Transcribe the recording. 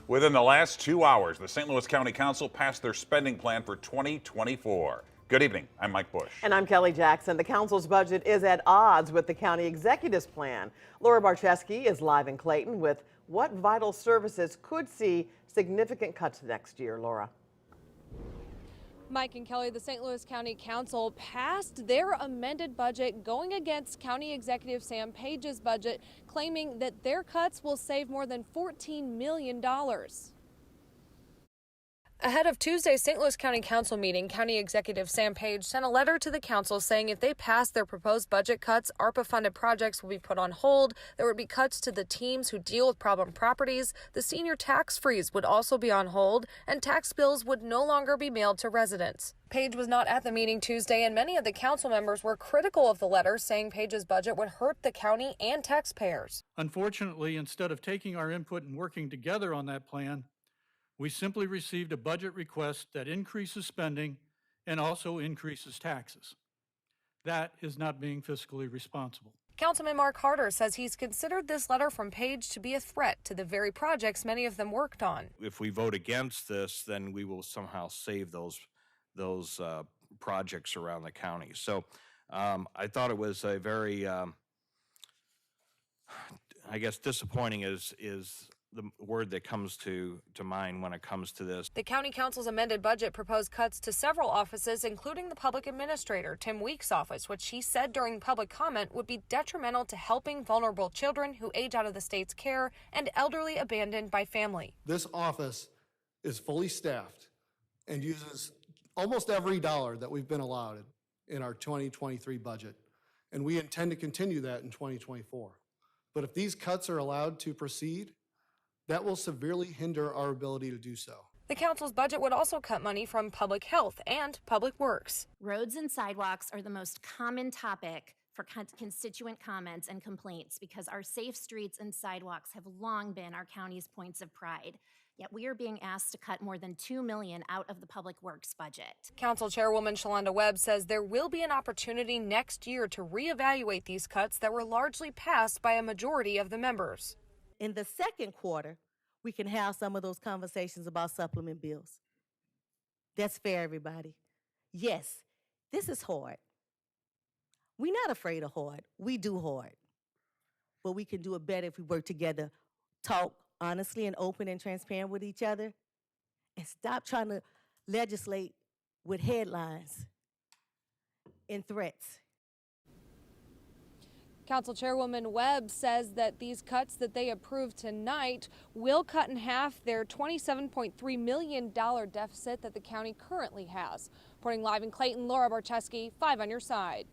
Within the last 2 hours, the St. Louis County Council passed their spending plan for 2024. Good evening. I'm Mike Bush. And I'm Kelly Jackson. The council's budget is at odds with the county executive's plan. Laura Barcheski is live in Clayton with what vital services could see significant cuts next year. Laura. Mike and Kelly, the St. Louis County Council passed their amended budget going against County Executive Sam Page's budget, claiming that their cuts will save more than $14 million. Ahead of Tuesday's St. Louis County Council meeting, County Executive Sam Page sent a letter to the council saying if they pass their proposed budget cuts, ARPA-funded projects will be put on hold. There would be cuts to the teams who deal with problem properties. The senior tax freeze would also be on hold, and tax bills would no longer be mailed to residents. Page was not at the meeting Tuesday, and many of the council members were critical of the letter, saying Page's budget would hurt the county and taxpayers. Unfortunately, instead of taking our input and working together on that plan, we simply received a budget request that increases spending and also increases taxes. That is not being fiscally responsible. Councilman Mark Harder says he's considered this letter from Page to be a threat to the very projects many of them worked on. If we vote against this, then we will somehow save those projects around the county. So I thought it was a very, I guess, disappointing is the word that comes to mind when it comes to this. The county council's amended budget proposed cuts to several offices, including the public administrator, Tim Weeks' office, which he said during public comment would be detrimental to helping vulnerable children who age out of the state's care and elderly abandoned by family. This office is fully staffed and uses almost every dollar that we've been allowed in our 2023 budget, and we intend to continue that in 2024. But if these cuts are allowed to proceed, that will severely hinder our ability to do so. The council's budget would also cut money from public health and public works. Roads and sidewalks are the most common topic for constituent comments and complaints because our safe streets and sidewalks have long been our county's points of pride. Yet we are being asked to cut more than $2 million out of the public works budget. Council Chairwoman Shalonda Webb says there will be an opportunity next year to reevaluate these cuts that were largely passed by a majority of the members. In the second quarter, we can have some of those conversations about supplement bills. That's fair, everybody. Yes, this is hard. We're not afraid of hard. We do hard. But we can do it better if we work together, talk honestly and open and transparent with each other, and stop trying to legislate with headlines and threats. Council Chairwoman Webb says that these cuts that they approved tonight will cut in half their $27.3 million deficit that the county currently has. Reporting live in Clayton, Laura Barcheski, 5 on your side.